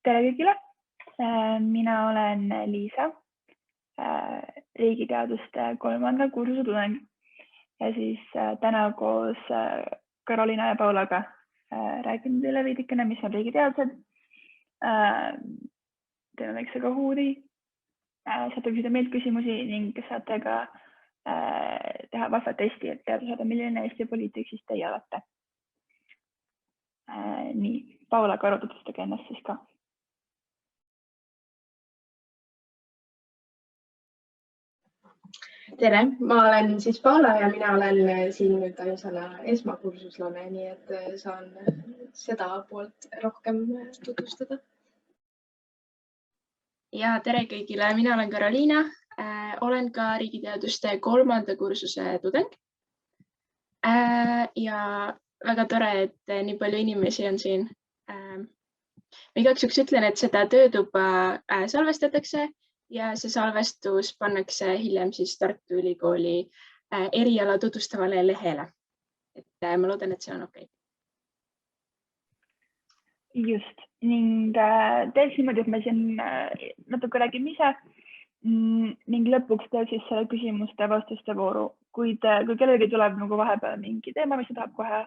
Tere kõigile! Mina olen Liisa, riigiteaduste 3. kursuse tudeng ja siis täna koos Karoliina ja Paulaga räägin teile veidikene, mis on riigiteadused. Teeme väikse kahuudi, saate küsida meilt küsimusi ning saate ka teha vastatesti, et teada saada, milline Eesti poliitik siis teie olete. Nii, Paula, korra tutvustage ennast siis ka. Tere, ma olen siis Paula ja mina olen siin nüüd ainsana esmakursuslane, nii et saan seda poolt rohkem tutvustada. Ja tere kõigile, mina olen Karoliina, olen ka riigiteaduste 3. kursuse tudeng. Ja väga tore, et nii palju inimesi on siin. Igaks juhuks ütlen, et seda töötuba salvestatakse ja see salvestus pannakse hiljem siis Tartu Ülikooli eriala tutvustavale lehele. Et ma loodan, et see on okei. Just, ning teeks niimoodi, et ma siin natuke räägin ise ning lõpuks teeks siis selle küsimuste-vastuste vooru. Kuid kui kellelgi tuleb nagu vahepeal mingi teema, mis tahab kohe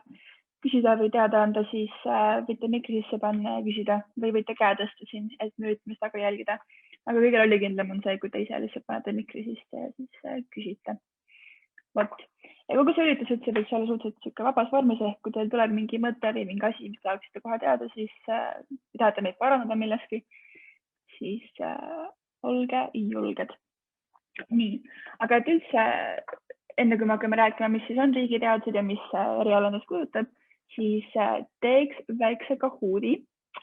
küsida või teada anda, siis võite mikri sisse panna ja küsida või võite käe tõsta siin, et mõõtmist aga jälgida. Aga kõige ollikindlam on see, kui te ise lihtsalt panete mikri sisse ja siis küsite. Vot. Ja kogu see üritus üldse võiks olla suhteliselt vabas vormis, ehk kui teil tuleb mingi mõte või mingi asi, mis tahaksite kohe teada, siis kui tahate meid parandada milleski, siis olge julged. Nii, aga et üldse, enne kui me hakkame rääkima, mis siis on riigiteadused ja mis eriala endast kujutab, siis teeks väikse kahuudi,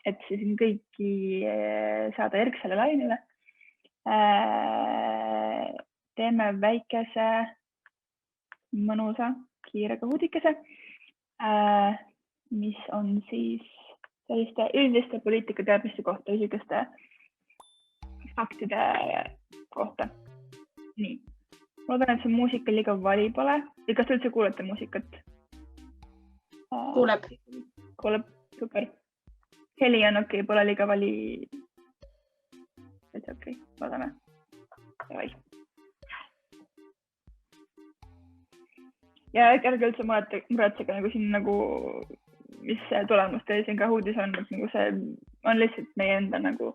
et siis kõiki saada järgsele lainele. Teeme väikese mõnusa kiire kahuudikese, mis on siis selliste üldiste poliitikateadmiste kohta, isikuste faktide kohta. Nii. Ma loodan, et see muusika liiga vali pole. Ja kas te üldse kuulete muusikat? Kuuleb. Kuuleb, super. Heli on okei, pole liiga vali. Et okei, vaatame. Davai. Ja ärge üldse muretsege nagu siin nagu, mis tulemus teil siin kahuudis on, et nagu see on lihtsalt meie enda nagu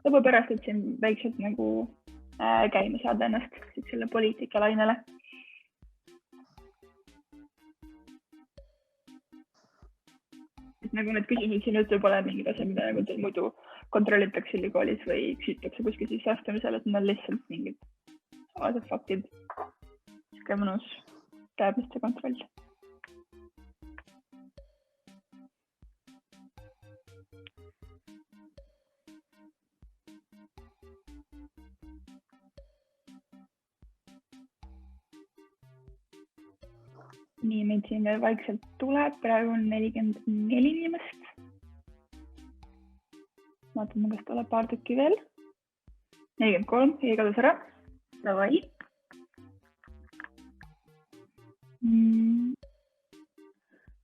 lõbu pärast, et siin väikselt nagu käima saada ennast selle poliitika lainele. Nagu need küsimused siin üldse pole mingid asjad, mida nagu teil muidu kontrollitakse ülikoolis või küsitakse kuskil siis astumisel, et need on lihtsalt mingid avased faktid. Siuke mõnus teadmiste kontroll. Nii, meid siin veel vaikselt tuleb. Praegu on 44 inimest. Vaatame, kas tuleb paar tükki veel. 43, ei kadus ära. Davai.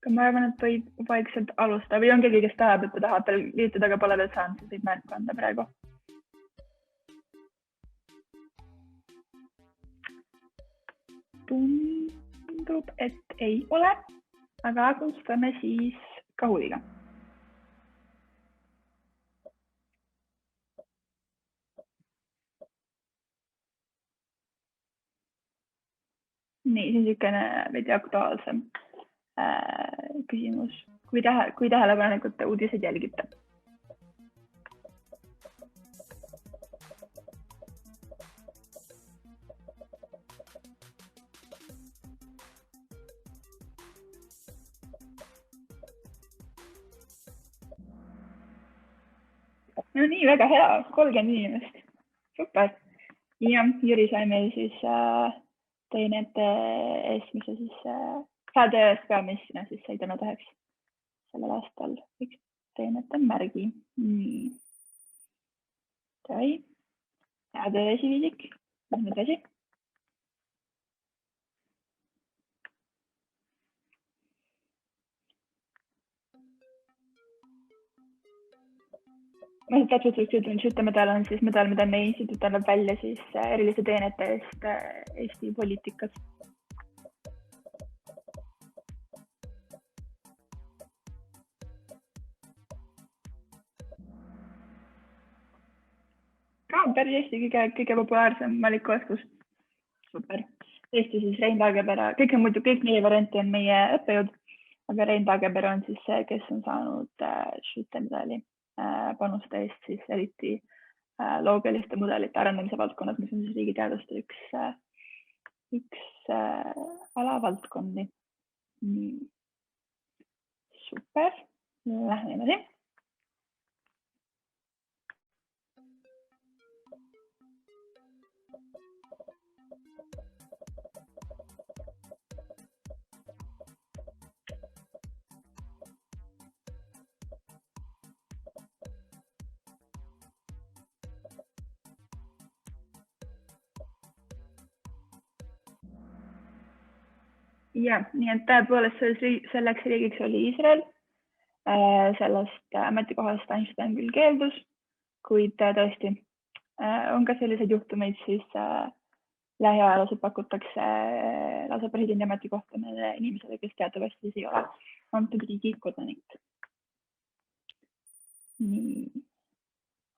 Aga ma arvan, et võib vaikselt alustada. Või on keegi, kes tahab, et ta tahab veel liituda, aga pole veel saanud, siis võib märku anda praegu. Tundub, et ei ole, aga alustame siis kahuudiga. Nii, see on niisugune veidi aktuaalsem küsimus, kui tähelepanelikult te uudiseid jälgite. No nii, väga hea, 30 inimest. Super. Ja Jüri sai meil siis teenete eestmise siis hääde eest peaministrina siis sai täna tahaks sellel aastal üks teenete märgi. Nii. Davai. Hääde esiviisik. Lähme edasi. ma täpselt ütleme, medal on siis medal, mida meie instituut annab välja siis eriliste teenete eest Eesti poliitikas. Ka päris Eesti kõige populaarsem valikuoskus. Super. Eesti siis Rein Taagepera, kõik meie varianti on meie õppejõud, aga Rein Taagepera on siis see, kes on saanud Schulte medali panuste eest siis eriti loogiliste mudelite arendamise valdkonnas, mis on siis riigiteaduste üks alavaldkondi. Super, lähme edasi. Ja, nii et tõepoolest selleks riigiks oli Iisrael. Sellest ametikohast Einstein küll keeldus, kuid tõesti on ka selliseid juhtumeid, siis lähiajaloos pakutakse lausa presidendi ametikohta inimesele, kes teatavasti ei ole antud riigi kodanik. Nii.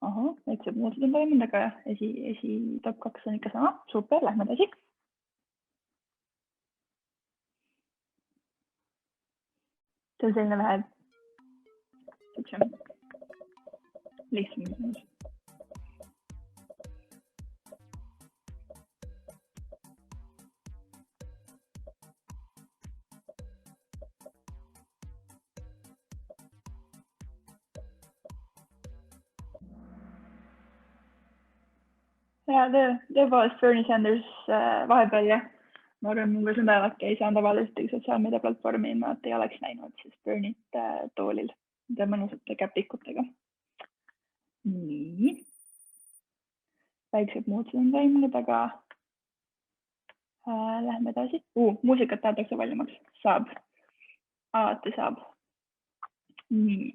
Aha, et see muutused on toimunud, aga esi top 2 on ikka sama. Super, lähme edasi. See on selline vähe lihtsam küsimus. Ja, tõepoolest Bernie Sanders vahepeal jah. Ma arvan, mul nädalake ei saanud avada ühtegi sotsiaalmeedia platvormi, ma ei oleks näinud siis Bernie't toolil mõnusate käpikutega. Nii. Väiksed muutused on toimunud, aga lähme edasi. Muusikat tahetakse valjumaks. Saab. Alati saab. Nii.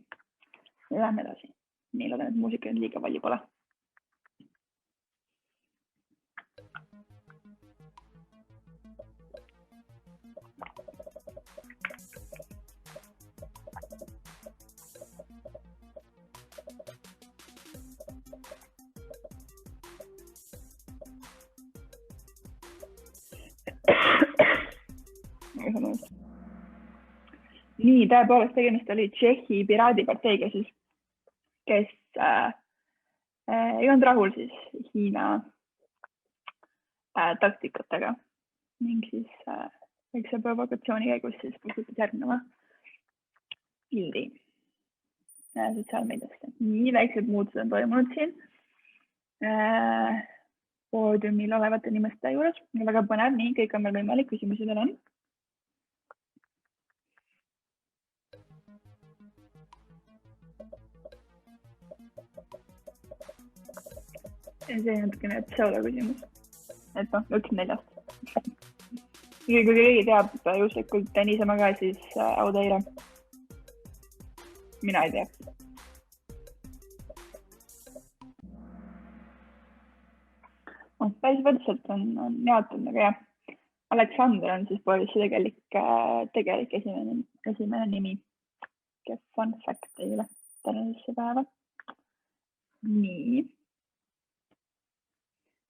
Lähme edasi. Nii loodan, et muusika on liiga valju pole. Nii, tõepoolest tegemist oli Tšehhi piraadiparteiga, siis, kes ei olnud rahul siis Hiina taktikatega ning siis väikse provokatsiooni käigus siis kustutas järgneva pildi sotsiaalmeediasse. Nii väiksed muutused on toimunud siin poodiumil olevate inimeste juures. Väga põnev, nii kõik on meil võimalik, küsimusi veel on. See on natukene pseudo küsimus. Et noh, 1/4. Kui keegi teab juhuslikult niisama ka, siis auteire. Mina ei tea. Päris võrdselt on jaotunud, aga jah. Aleksander on siis politsi tegelik esimene nimi. Fun fact teile tänasesse päeva. Nii.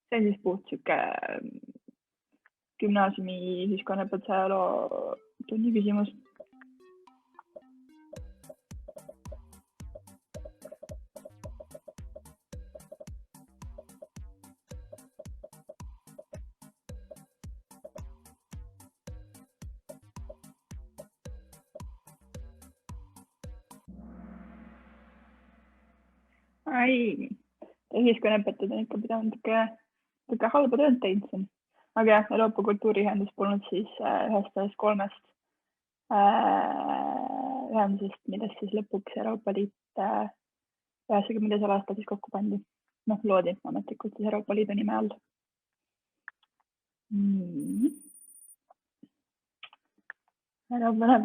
See on siis puht siuke gümnaasiumi ühiskonnaõpetuse ajaloo tunni küsimus. Ai, ühiskonnaõpetajad on ikka pidanud ikka halba tööd teinud siin. Aga jah, Euroopa kultuuriühendus polnud siis ühest 3 ühendusest, millest siis lõpuks Euroopa Liit 90. aastal siis kokku pandi. Noh, loodi ametlikult siis Euroopa Liidu nime all.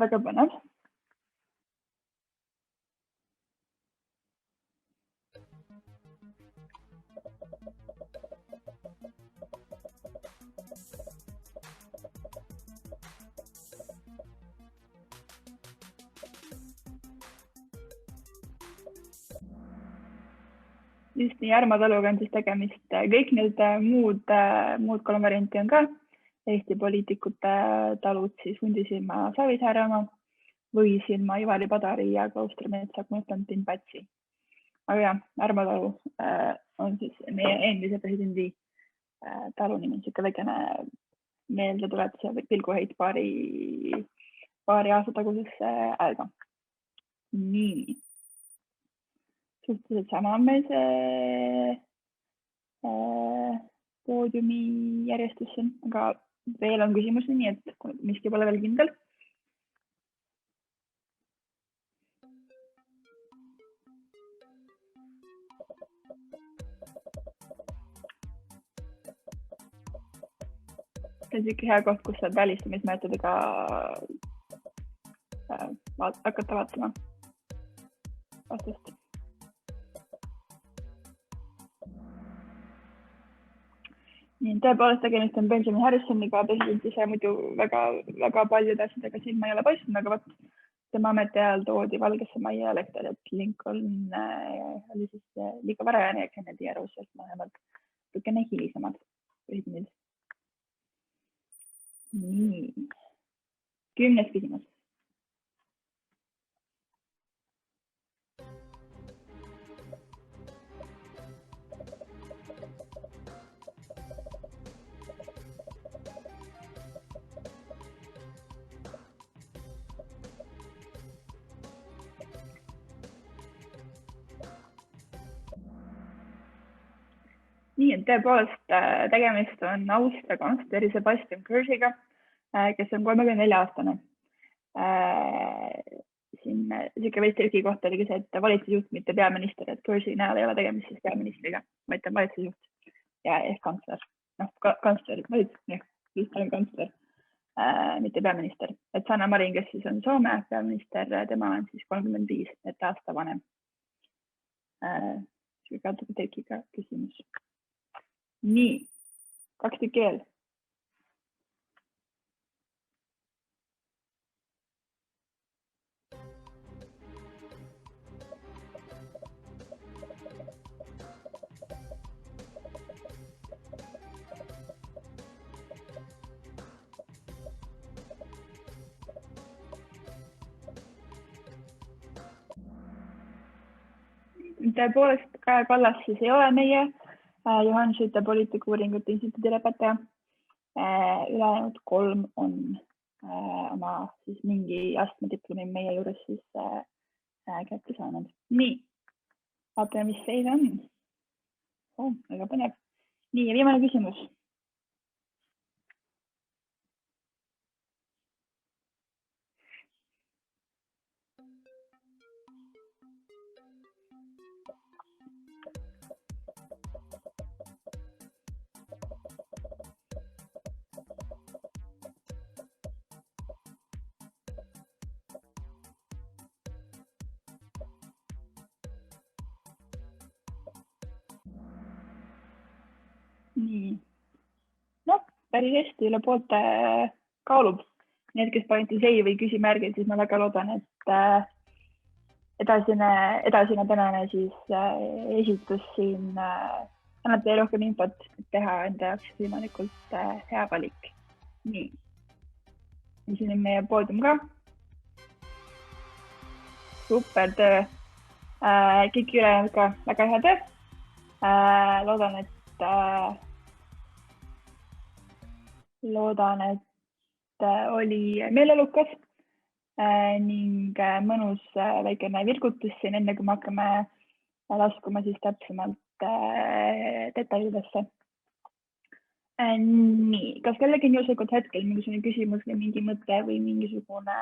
Väga põnev. Just nii, Armo Taluga on siis tegemist. Kõik need muud kolm varianti on ka Eesti poliitikute talud, siis Hundisilma Savisaare oma, Võisilma Ivari Padari ja Klaustrimetsa Konstantin Pätsi. Aga jah, Armo Talu on siis meie endise presidendi talu nimi, niisugune väikene meeldetuletus ja pilguheit paari aasta tagusesse aega. Nii. Suhteliselt sama on meil see poodiumi järjestus siin, aga veel on küsimus nii, et miski pole veel kindel. See on siuke hea koht, kus saab välistamismeetodiga hakata vaatama vastust. Nii, tõepoolest tegemist on Benjamin Harrisoniga, president ise muidu väga paljude asjadega silma ei ole paistnud, aga võt tema ametiajal toodi Valgesse Majja elekter, et Lincoln oli siis liiga varajane ja Kennedy ja Roosevelt mõlemad natukene hilisemad presidendid. Nii, 10. küsimus. Nii, et tõepoolest tegemist on Austria kantsleri Sebastian Kurziga, kes on 34-aastane. Siin siuke veits triki kohta oli see, et valitsusjuht, mitte peaminister, et Kurzi näol ei ole tegemist siis peaministriga, vaid ta valitsusjuht ja ehk kantsler. Kantsler, just on kantsler, mitte peaminister. Et Sanna Marin, kes siis on Soome peaminister, tema on siis 35, et aasta vanem. Siuke trikiga küsimus. Nii, 2 tükki veel. Tõepoolest, Kaja Kallas siis ei ole meie Johan Skytte poliitikauuringute instituudi lõpetaja. Ülejäänud 3 on oma siis mingi astmediplomi meie juures siis kätte saanud. Nii, vaatame, mis seis on. Väga põnev. Nii, ja viimane küsimus. Nii. No, päris hästi üle poolte kaalub. Need, kes panite ei või küsimärgid, siis ma väga loodan, et edasine tänane siis esitus siin annab teile rohkem infot, et teha enda jaoks võimalikult hea valik. Nii. Siin on meie poodium ka. Super töö. Kõik ülejäänud ka väga hea töö. Loodan, et oli meelelukas ning mõnus väikene virgutus siin, enne kui me hakkame laskuma siis täpsemalt detailidesse. Nii, kas kellegi on juhuslikult hetkel mingisugune küsimus või mingi mõte või mingisugune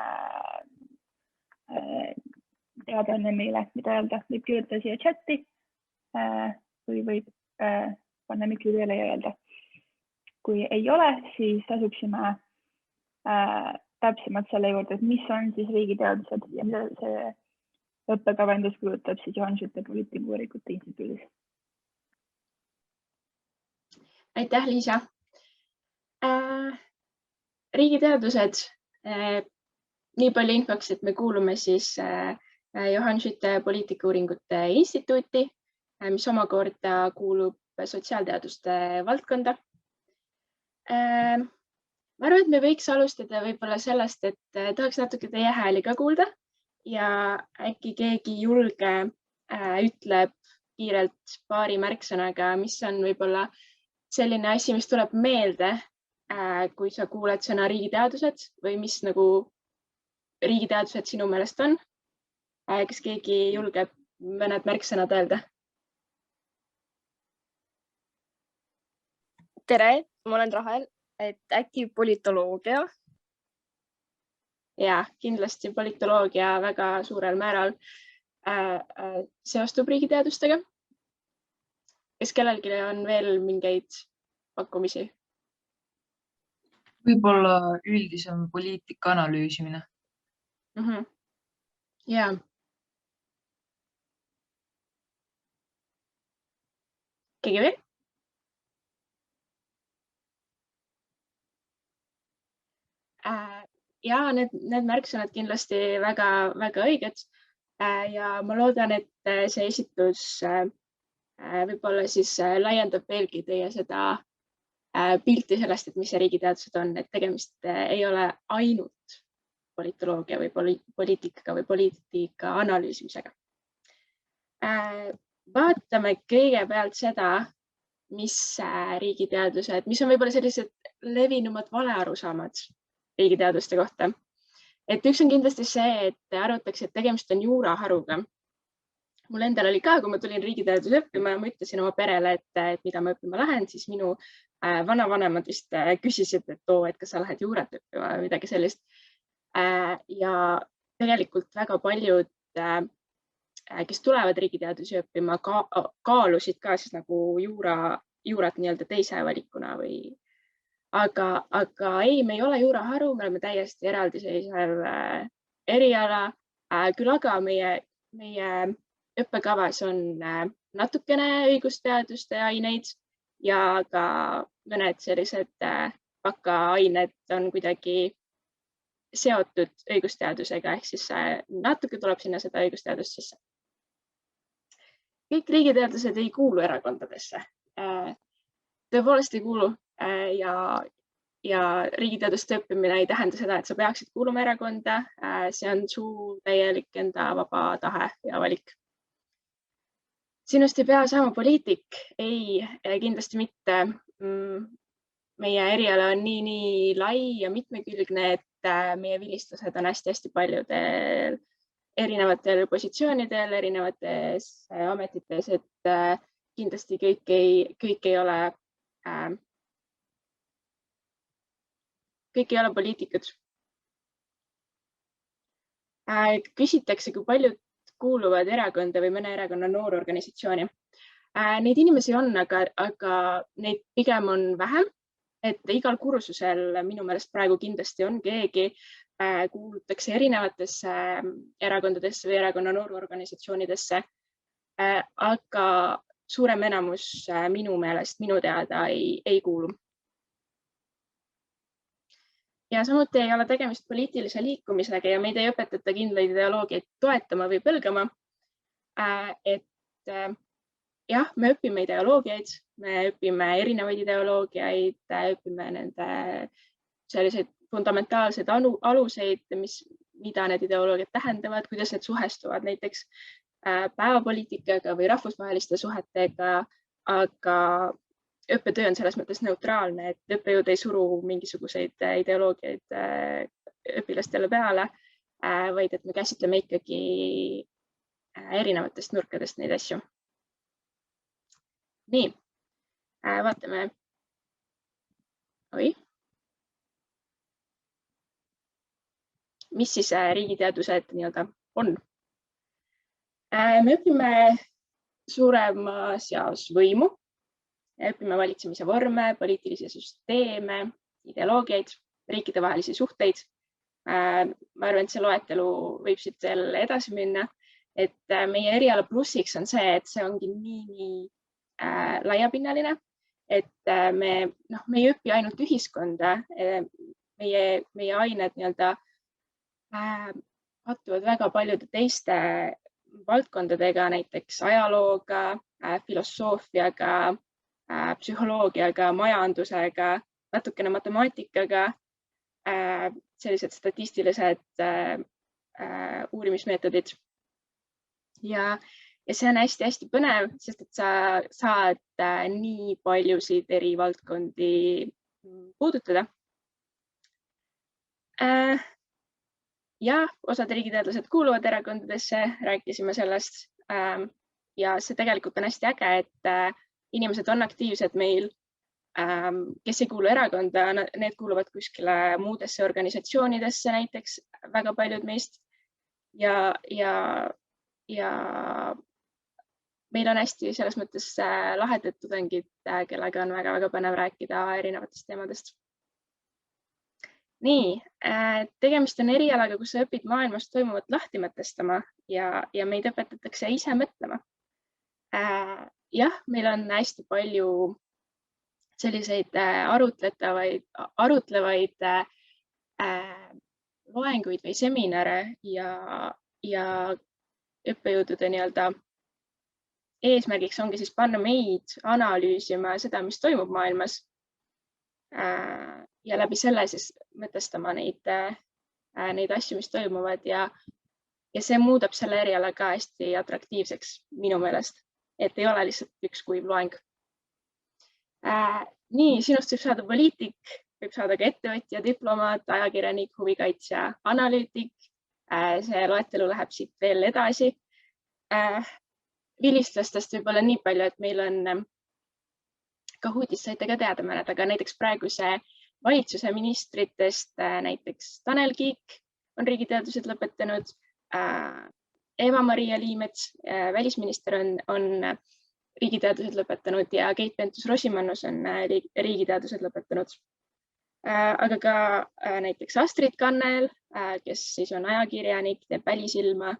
teadaanne meile, mida öelda, võib kirjutada siia chati või võib panna mikri tööle ja öelda. Kui ei ole, siis asuksime täpsemalt selle juurde, et mis on siis riigiteadused ja mida see õppekava endast kuulutab siis Johan Skytte poliitikauuringute instituudis. Aitäh, Liisa. Riigiteadused, nii palju infoks, et me kuulume siis Johan Skytte poliitikauuringute instituuti, mis omakorda kuulub sotsiaalteaduste valdkonda. Ma arvan, et me võiks alustada võib-olla sellest, et tahaks natuke teie hääli ka kuulda ja äkki keegi julge ütleb kiirelt paari märksõnaga, mis on võib-olla selline asi, mis tuleb meelde, kui sa kuuled sõna riigiteadused või mis nagu riigiteadused sinu meelest on. Kas keegi julgeb mõned märksõnad öelda? Tere, ma olen Rahel, et äkki politoloogia? Ja, kindlasti politoloogia väga suurel määral seostub riigiteadustega. Kas kellelgi on veel mingeid pakkumisi? Võib-olla üldisem poliitika analüüsimine. Ja. Keegi veel? Ja, need märksõnad kindlasti väga õiged ja ma loodan, et see esitus võib-olla siis laiendab veelgi teie seda pilti sellest, et mis see riigiteadused on, et tegemist ei ole ainult politoloogia või poliitikaga või poliitika analüüsimisega. Vaatame kõigepealt seda, mis riigiteadused, mis on võib-olla sellised levinumad valearusaamad riigiteaduste kohta. Et üks on kindlasti see, et arvatakse, et tegemist on juuraharuga. Mul endal oli ka, kui ma tulin riigiteadusi õppima ja ma ütlesin oma perele, et mida ma õppima lähen, siis minu vanavanemad vist küsisid, et kas sa lähed juurat õppima või midagi sellist. Ja tegelikult väga paljud, kes tulevad riigiteadusi õppima, kaalusid ka siis nagu juurat nii-öelda teise valikuna või. Aga ei, me ei ole juuraharu, me oleme täiesti eraldiseisev eriala, küll aga meie õppekavas on natukene õigusteaduste aineid ja ka mõned sellised bakaained on kuidagi seotud õigusteadusega, ehk siis natuke tuleb sinna seda õigusteadust sisse. Kõik riigiteadused ei kuulu erakondadesse. Tõepoolest ei kuulu ja riigiteaduste õppimine ei tähenda seda, et sa peaksid kuuluma erakonda. See on su täielik enda vaba tahe ja valik. Sinust ei pea saama poliitik, ei, kindlasti mitte. Meie eriala on nii lai ja mitmekülgne, et meie vilistlased on hästi paljudel erinevatel positsioonidel, erinevates ametites, et kindlasti kõik ei ole poliitikud. Küsitakse, kui paljud kuuluvad erakonda või mõne erakonna noororganisatsiooni. Neid inimesi on, aga neid pigem on vähem, et igal kursusel minu meelest praegu kindlasti on keegi, kuulutakse erinevatesse erakondadesse või erakonna noororganisatsioonidesse, aga suurem enamus minu meelest, minu teada ei kuulu. Ja samuti ei ole tegemist poliitilise liikumisega ja meid ei õpetata kindlaid ideoloogiaid toetama või põlgama. Et jah, me õpime ideoloogiaid, me õpime erinevaid ideoloogiaid, õpime nende selliseid fundamentaalseid aluseid, mida need ideoloogiad tähendavad, kuidas need suhestuvad näiteks päevapoliitikaga või rahvusvaheliste suhetega, aga õppetöö on selles mõttes neutraalne, et õppejõud ei suru mingisuguseid ideoloogiaid õpilastele peale, vaid et me käsitleme ikkagi erinevatest nurkadest neid asju. Nii, vaatame. Mis siis riigiteadused nii-öelda on? Me õpime suuremas jaos võimu. Õpime valitsemise vorme, poliitilisi süsteeme, ideoloogiaid, riikidevahelisi suhteid. Ma arvan, et see loetelu võib siit veel edasi minna. et meie eriala plussiks on see, et see ongi nii laiapinnaline, et me ei õpi ainult ühiskonda, meie ained nii-öelda kattuvad väga paljude teiste valdkondadega, näiteks ajalooga, filosoofiaga, psühholoogiaga, majandusega, natukene matemaatikaga, sellised statistilised uurimismeetodid. Ja see on hästi-hästi põnev, sest et sa saad nii paljusid eri valdkondi puudutada. Ja osad riigiteadlased kuuluvad erakondadesse, rääkisime sellest. Ja see tegelikult on hästi äge, et inimesed on aktiivsed meil, kes ei kuulu erakonda, need kuuluvad kuskile muudesse organisatsioonidesse, näiteks väga paljud meist. Ja meil on hästi selles mõttes lahedad tudengid, kellega on väga-väga põnev rääkida erinevatest teemadest. Nii, tegemist on erialaga, kus sa õpid maailmast toimuvat lahti mõtestama ja meid õpetatakse ise mõtlema. Jah, meil on hästi palju selliseid arutlevaid loenguid või seminare ja õppejõudude nii-öelda eesmärgiks ongi siis panna meid analüüsima seda, mis toimub maailmas. Ja läbi selle siis mõtestama neid asju, mis toimuvad ja see muudab selle eriala ka hästi atraktiivseks minu meelest, et ei ole lihtsalt üks kuiv loeng. Nii, sinust võib saada poliitik, võib saada ka ettevõtja, diplomaat, ajakirjanik, huvikaitsja, analüütik. See loetelu läheb siit veel edasi. Vilistlastest võib olla nii palju, et meil on ka uudist saite ka teada mõned, aga näiteks praeguse valitsuse ministritest näiteks Tanel Kiik on riigiteadused lõpetanud, Eva-Maria Liimets, välisminister on riigiteadused lõpetanud ja Keit Pentus-Rosimannus on riigiteadused lõpetanud. Aga ka näiteks Astrid Kannel, kes siis on ajakirjanik, teeb Välisilma,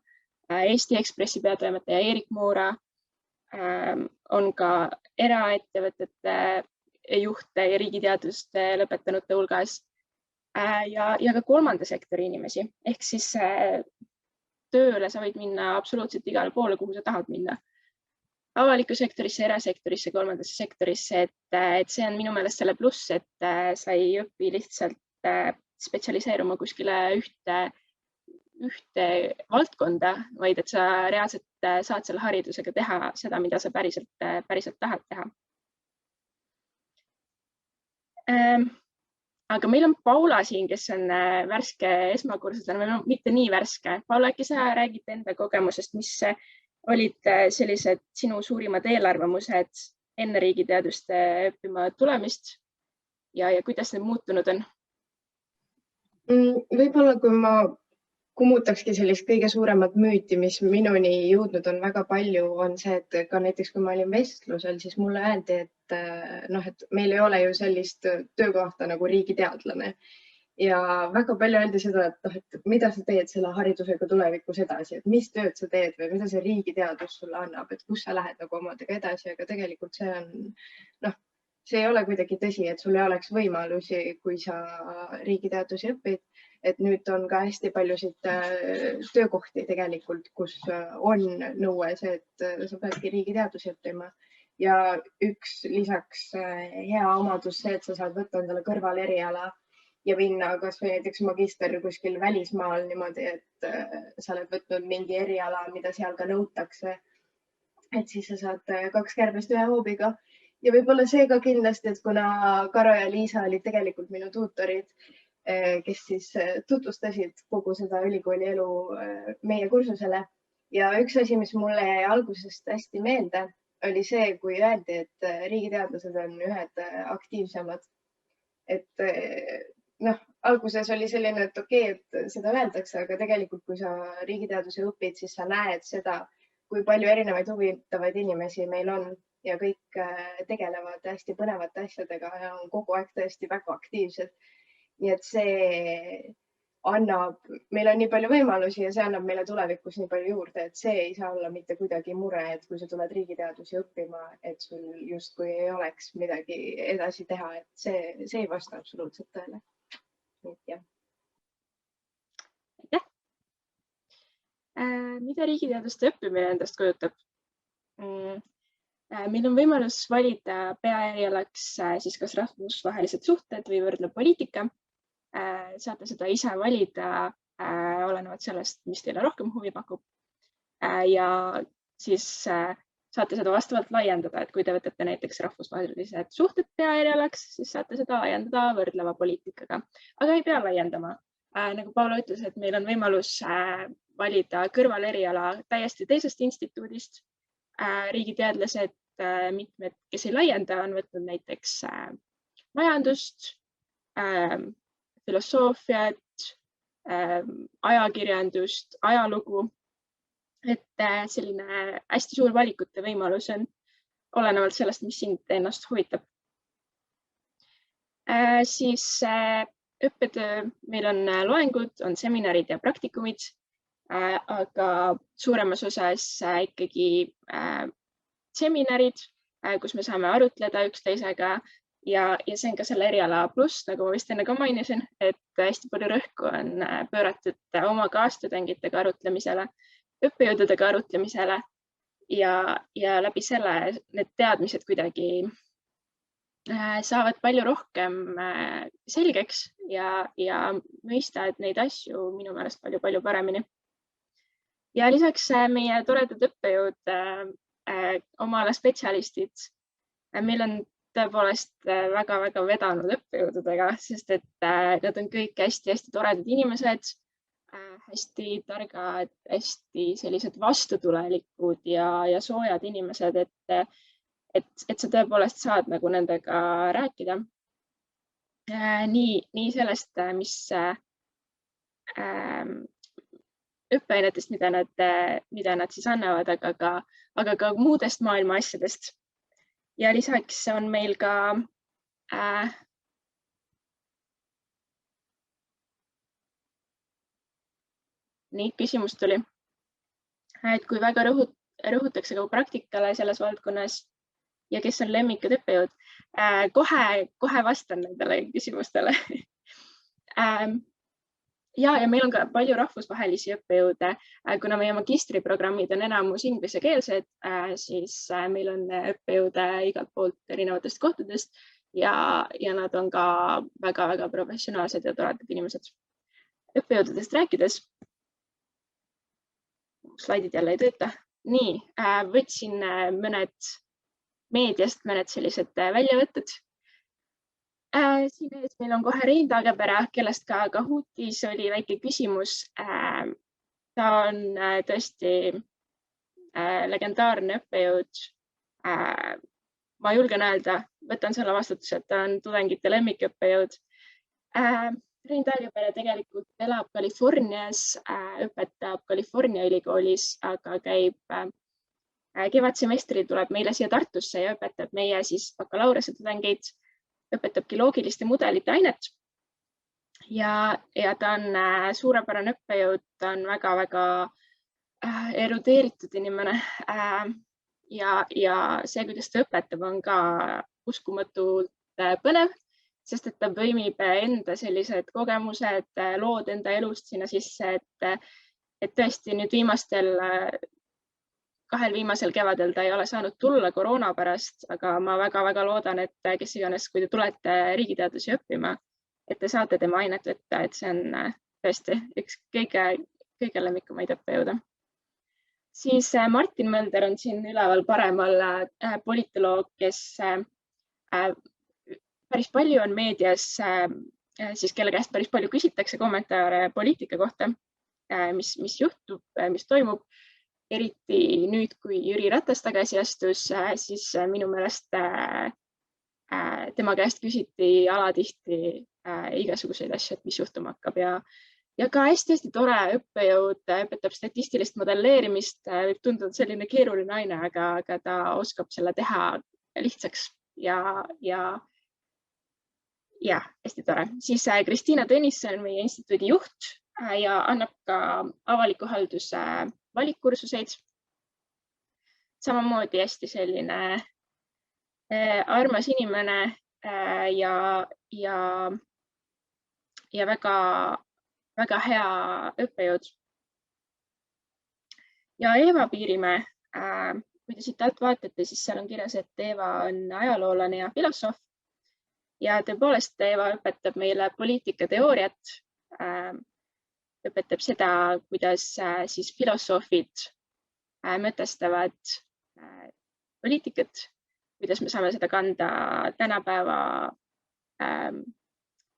Eesti Ekspressi peatoimetaja Erik Moora, on ka eraettevõtete juhte ja riigiteaduste lõpetanute hulgas ja ka kolmanda sektori inimesi. Ehk siis tööle sa võid minna absoluutselt igale poole, kuhu sa tahad minna. Avalikku sektorisse, erasektorisse, kolmandasse sektorisse, et see on minu meelest selle pluss, et sa ei õpi lihtsalt spetsialiseeruma kuskile ühte valdkonda, vaid et sa reaalselt saad selle haridusega teha seda, mida sa päriselt tahad teha. Aga meil on Paula siin, kes on värske esmakursuslane, või mitte nii värske. Paula, äkki sa räägid enda kogemusest, mis olid sellised sinu suurimad eelarvamused enne riigiteaduste õppima tulemist ja kuidas need muutunud on? Võib-olla, kui ma kummutakski sellist kõige suuremat müüti, mis minuni jõudnud on väga palju, on see, et ka näiteks kui ma olin vestlusel, siis mulle öeldi, et meil ei ole ju sellist töökohta nagu riigiteadlane. Ja väga palju öeldi seda, et mida sa teed selle haridusega tulevikus edasi, et mis tööd sa teed või mida see riigiteadus sulle annab, et kus sa lähed nagu omadega edasi, aga tegelikult see ei ole kuidagi tõsi, et sul ei oleks võimalusi, kui sa riigiteadusi õpid. Et nüüd on ka hästi paljusid töökohti tegelikult, kus on nõue see, et sa peadki riigiteadusi õppima. Ja üks lisaks hea omadus see, et sa saad võtta endale kõrval eriala ja minna kas või näiteks magister kuskil välismaal niimoodi, et sa oled võtnud mingi eriala, mida seal ka nõutakse. Et siis sa saad 2 kärbest 1 hoobiga. Ja võib-olla see ka kindlasti, et kuna Karo ja Liisa olid tegelikult minu tuutorid, kes siis tutvustasid kogu seda ülikooli elu meie kursusele. Ja üks asi, mis mulle jäi algusest hästi meelde, oli see, kui öeldi, et riigiteadlased on ühed aktiivsemad. Et alguses oli selline, et okei, et seda öeldakse, aga tegelikult, kui sa riigiteadusi õpid, siis sa näed seda, kui palju erinevaid huvitavaid inimesi meil on ja kõik tegelevad hästi põnevate asjadega ja on kogu aeg tõesti väga aktiivsed. Nii et meil on nii palju võimalusi ja see annab meile tulevikus nii palju juurde, et see ei saa olla mitte kuidagi mure, et kui sa tuled riigiteadusi õppima, et sul justkui ei oleks midagi edasi teha, et see ei vasta absoluutselt tõele. Jah. Mida riigiteaduste õppimine endast kujutab? Meil on võimalus valida peaerialaks siis kas rahvusvahelised suhted või võrdlev poliitika. Saate seda ise valida olenevalt sellest, mis teile rohkem huvi pakub. Ja siis saate seda vastavalt laiendada, et kui te võtate näiteks rahvusvahelised suhted peaerialaks, siis saate seda laiendada võrdleva poliitikaga. Aga ei pea laiendama. Nagu Paula ütles, et meil on võimalus valida kõrvaleriala täiesti teisest instituudist. Riigiteadlased, mitmed, kes ei laienda, on võtnud näiteks majandust, filosoofiat, ajakirjandust, ajalugu. Et selline hästi suur valikute võimalus on olenevalt sellest, mis sind ennast huvitab. Siis õppetöö, meil on loengud, on seminarid ja praktikumid, aga suuremas osas ikkagi seminarid, kus me saame arutleda üksteisega ja see on ka selle eriala pluss, nagu ma vist enne ka mainisin, et hästi palju rõhku on pööratud oma kaastudengitega arutlemisele, õppejõududega arutlemisele ja läbi selle need teadmised kuidagi saavad palju rohkem selgeks ja mõista, et neid asju minu meelest palju paremini. Ja lisaks meie toredad õppejõud, oma ala spetsialistid, meil on tõepoolest väga vedanud õppejõududega, sest et nad on kõik hästi toredad inimesed, hästi targad, hästi sellised vastutulelikud ja soojad inimesed, et sa tõepoolest saad nagu nendega rääkida. Nii sellest, mis õppeainetest, mida nad siis annavad, aga ka muudest maailma asjadest. Ja lisaks on meil ka nii küsimus tuli, et kui väga rõhutakse ka praktikale selles valdkonnas ja kes on lemmikud õppejõud, kohe vastan nendele küsimustele. Ja meil on ka palju rahvusvahelisi õppejõude, kuna meie magistriprogrammid on enamus ingliskeelsed, siis meil on õppejõude igalt poolt erinevatest kohtadest ja nad on ka väga professionaalsed ja toredad inimesed. Õppejõududest rääkides, slaidid jälle ei tööta. Nii, võtsin meediast mõned sellised väljavõtted. Siin ees meil on kohe Rein Taagepera, kellest ka Kahootis oli väike küsimus. Ta on tõesti legendaarne õppejõud. Ma julgen öelda, võtan selle vastutuse, et ta on tudengite lemmikõppejõud. Rein Taagepera tegelikult elab Californias, õpetab California ülikoolis, aga käib kevadsemestri, tuleb meile siia Tartusse ja õpetab meie siis bakalaureuse tudengeid, õpetabki loogiliste mudelite ainet ja ta on suurepärane õppejõud, ta on väga erudeeritud inimene ja see, kuidas ta õpetab, on ka uskumatult põnev, sest et ta põimib enda sellised kogemused, lood enda elust sinna sisse, et tõesti nüüd kahel viimasel kevadel ta ei ole saanud tulla koroona pärast, aga ma väga loodan, et kes iganes, kui te tulete riigiteadusi õppima, et te saate tema ainet võtta, et see on tõesti üks kõige lemmikumaid õppejõude. Siis Martin Mölder on siin üleval paremal politoloog, kes päris palju on meedias, siis kelle käest päris palju küsitakse kommentaare poliitika kohta, mis juhtub, mis toimub. Eriti nüüd, kui Jüri Ratas tagasi astus, siis minu meelest tema käest küsiti alatihti igasuguseid asju, et mis juhtuma hakkab ja ka hästi tore õppejõud, õpetab statistilist modelleerimist, võib tunduda selline keeruline aine, aga ta oskab selle teha lihtsaks ja ja hästi tore. Siis Kristiina Tõnisson on meie instituudi juht ja annab ka avaliku halduse valikkursuseid. Samamoodi hästi selline armas inimene ja väga hea õppejõud. Ja Eeva Piirimäe, kui te siit alt vaatate, siis seal on kirjas, et Eeva on ajaloolane ja filosoof. Ja tõepoolest Eeva õpetab meile poliitikateooriat, õpetab seda, kuidas siis filosoofid mõtestavad poliitikat, kuidas me saame seda kanda tänapäeva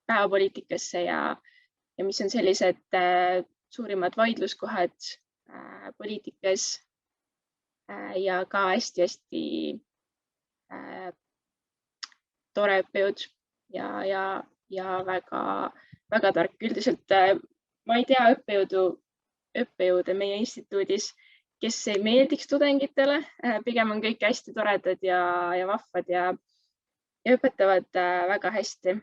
päevapoliitikasse ja mis on sellised suurimad vaidluskohad poliitikas ja ka hästi-hästi tore õppejõud ja väga tark. Üldiselt ma ei tea õppejõude meie instituudis, kes ei meeldiks tudengitele. Pigem on kõik hästi toredad ja vahvad ja õpetavad väga hästi.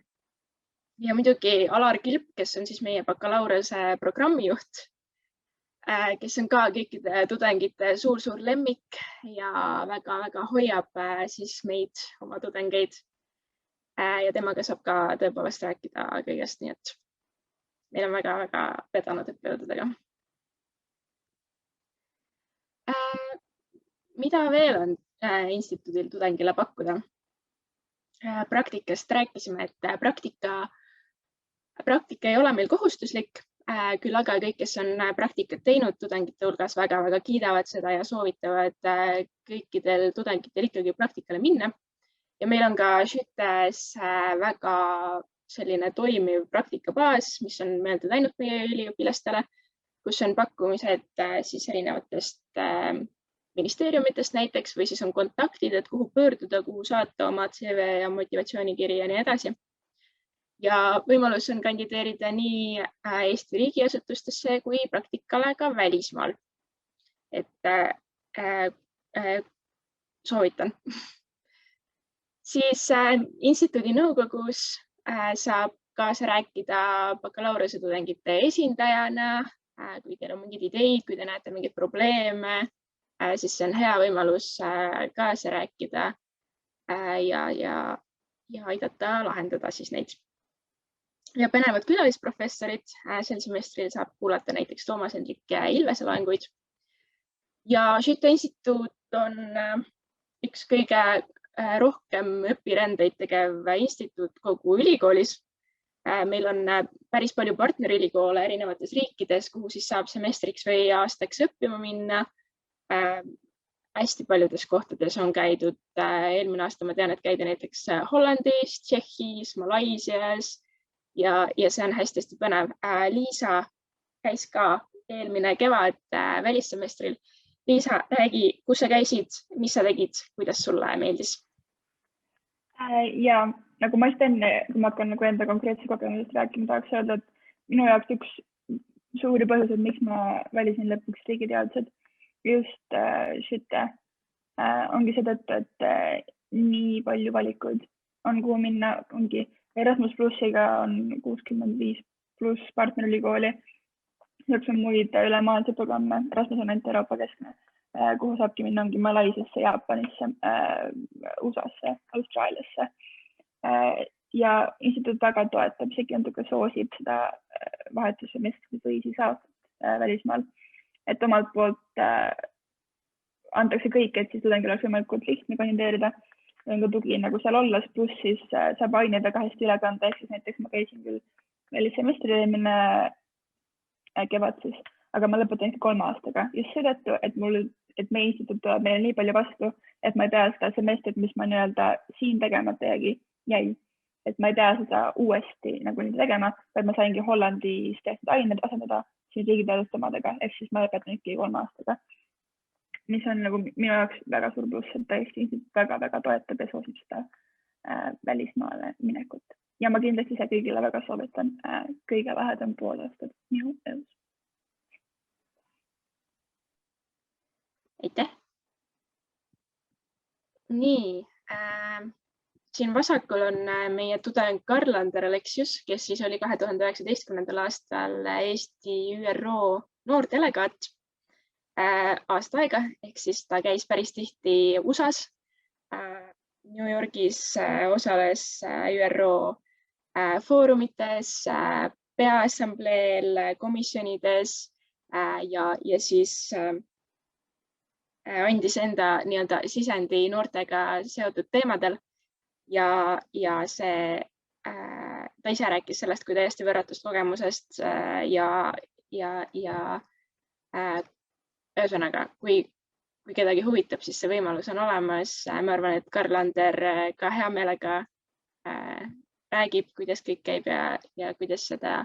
Ja muidugi Alar Kilp, kes on siis meie bakalaureuse programmijuht, kes on ka kõikide tudengite suur lemmik ja väga hoiab siis meid, oma tudengeid. Ja temaga saab ka tõepoolest rääkida kõigest, nii et meil on väga vedanud õppejõududega. Mida veel on instituudil tudengile pakkuda? Praktikast rääkisime, et praktika ei ole meil kohustuslik, küll aga kõik, kes on praktikat teinud tudengite hulgas, väga kiidavad seda ja soovitavad kõikidel tudengitel ikkagi praktikale minna. Ja meil on ka Schüttes väga selline toimiv praktikabaas, mis on mõeldud ainult meie üliõpilastele, kus on pakkumised siis erinevatest ministeeriumitest näiteks või siis on kontaktid, et kuhu pöörduda, kuhu saata oma CV ja motivatsioonikiri ja nii edasi. Ja võimalus on kandideerida nii Eesti riigiasutustesse kui praktikale ka välismaal. Et soovitan. Siis instituudi nõukogus saab kaasa rääkida bakalaureuse tudengite esindajana, kui teil on mingid ideid, kui te näete mingeid probleeme, siis see on hea võimalus kaasa rääkida ja aidata lahendada siis neid. Ja põnevad külalisprofessorid sel semestril saab kuulata näiteks Toomas Hendrik Ilvese loenguid. Ja Schütte instituut on üks kõige rohkem õpirendeid tegev instituut kogu ülikoolis. Meil on päris palju partnerülikoole erinevates riikides, kuhu siis saab semestriks või aastaks õppima minna. Hästi paljudes kohtades on käidud. Eelmine aasta ma tean, et käidi näiteks Hollandis, Tšehhis, Malaisias ja see on hästi põnev. Liisa käis ka eelmine kevad välissemestril. Liisa, räägi, kus sa käisid, mis sa tegid, kuidas sulle meeldis? Ja nagu ma just enne, kui ma hakkan enda konkreetse kogemusest rääkima, tahaks öelda, et minu jaoks üks suuri põhjuseid, miks ma valisin lõpuks riigiteadused just Schütte, ongi seetõttu, et nii palju valikuid on, kuhu minna, ongi Erasmus Plussiga on 65+ partnerülikooli, üks on muid ülemaailmse programme, Erasmus on ainult Euroopa keskne, kuhu saabki minna, ongi Malaisiasse, Jaapanisse, USA-sse, Austraaliasse. Ja instituut väga toetab, isegi natuke soosib seda vahetussemestrit või siis aastat välismaal. Et omalt poolt antakse kõik, et siis tudengil oleks võimalikult lihtne kandideerida. On ka tugi nagu seal olles, pluss siis saab aineid väga hästi üle kanda. Ehk siis näiteks ma käisin küll välissemestri eelmine kevad siis, aga ma lõpetan 3 aastaga. Just seetõttu, et meie instituut tuleb meile nii palju vastu, et ma ei pea seda semestrit, mis ma siin tegemata jäi. Et ma ei pea seda uuesti nagu nii tegema, vaid ma saingi Hollandis tehtud ained asendada siin riigiteaduste omadega, ehk siis ma lõpetan ikkagi 3 aastaga. Mis on nagu minu jaoks väga suur pluss, et tõesti instituut väga toetab ja soosib seda välismaale minekut. Ja ma kindlasti ise kõigile väga soovitan kõige vähem pool aastat minu elus. Aitäh! Nii, siin vasakul on meie tudeng Karl-Ander Aleksius, kes siis oli 2019. aastal Eesti ÜRO noordelegaat aasta aega, ehk siis ta käis päris tihti USA-s. New Yorgis osales ÜRO foorumites, peaassambleel, komisjonides ja siis andis enda nii-öelda sisendi noortega seotud teemadel ja see, ta ise rääkis sellest kui täiesti võrratust kogemusest ja ühesõnaga, kui kedagi huvitab, siis see võimalus on olemas. Ma arvan, et Karl-Ander ka hea meelega räägib, kuidas kõik käib ja kuidas seda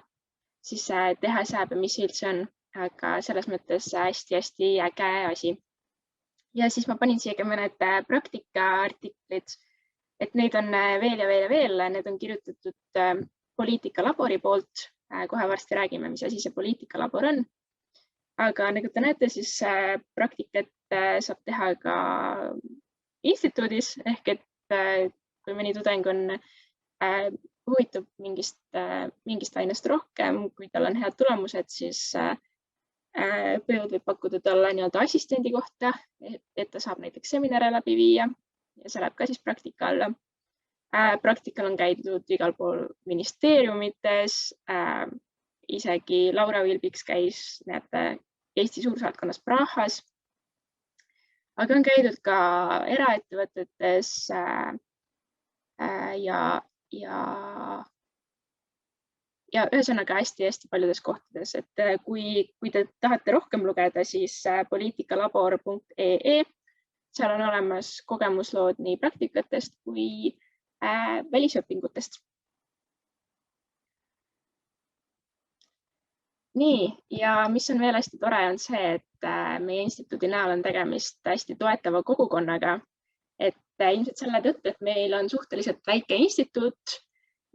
siis teha saab ja mis see üldse on, aga selles mõttes hästi-hästi äge asi. Ja siis ma panin siia ka mõned praktikaartiklid, et neid on veel ja veel ja veel. Need on kirjutatud poliitikalabori poolt. Kohe varsti räägime, mis asi see poliitikalabor on. Aga nagu te näete, siis praktikat saab teha ka instituudis, ehk et kui mõni tudeng on huvitub mingist ainest rohkem, kui tal on head tulemused, siis õppejõud võib pakkuda talle nii-öelda assistendi kohta, et ta saab näiteks seminare läbi viia ja see läheb ka siis praktika alla. Praktikal on käidud igal pool ministeeriumites, isegi Laura Vilbiks käis, näete, Eesti suursaatkonnas Prahas, aga on käidud ka eraettevõtetes ja ühesõnaga hästi-hästi paljudes kohtades, et kui te tahate rohkem lugeda, siis poliitikalabor.ee, seal on olemas kogemuslood nii praktikatest kui välisõpingutest. Nii, ja mis on veel hästi tore, on see, et meie instituudi näol on tegemist hästi toetava kogukonnaga, et ilmselt selle tõttu, et meil on suhteliselt väike instituut,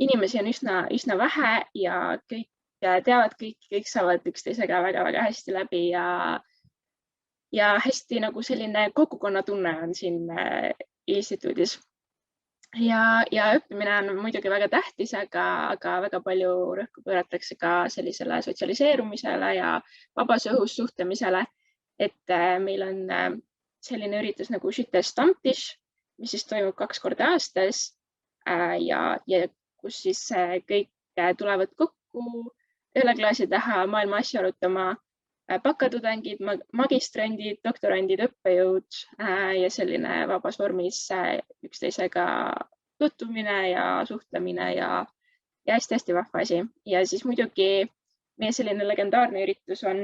inimesi on üsna vähe ja kõik teavad kõik saavad üksteisega väga-väga hästi läbi ja hästi nagu selline kogukonnatunne on siin instituudis. Ja õppimine on muidugi väga tähtis, aga väga palju rõhku pööratakse ka sellisele sotsialiseerumisele ja vabas õhus suhtlemisele, et meil on selline üritus nagu Stammtisch, mis siis toimub 2 korda aastas ja kus siis kõik tulevad kokku üle klaasi taha maailma asju arutama, bakatudengid, magistrandid, doktorandid, õppejõud ja selline vabas vormis üksteisega tutvumine ja suhtlemine ja hästi-hästi vahva asi. Ja siis muidugi meie selline legendaarne üritus on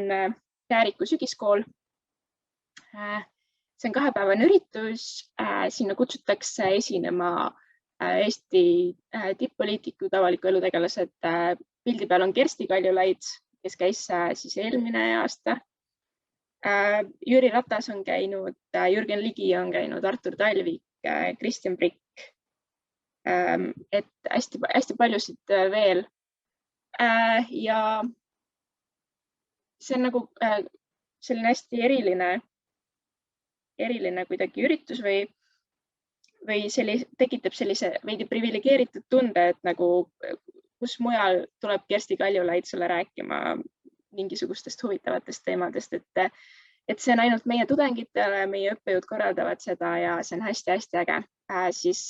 Kääriku sügiskool. See on 2-päevane üritus, sinna kutsutakse esinema Eesti tipp-poliitikud, avaliku elu tegelased. Pildi peal on Kersti Kaljulaid, kes käis siis eelmine aasta. Jüri Ratas on käinud, Jürgen Ligi on käinud, Artur Talvik, Kristjan Prikk, et hästi paljusid veel. Ja see on nagu selline hästi eriline kuidagi üritus või tekitab sellise veidi privilegeeritud tunde, et nagu kus mujal tuleb Kersti Kaljulaid sulle rääkima mingisugustest huvitavatest teemadest, et see on ainult meie tudengitele, meie õppejõud korraldavad seda ja see on hästi-hästi äge. Siis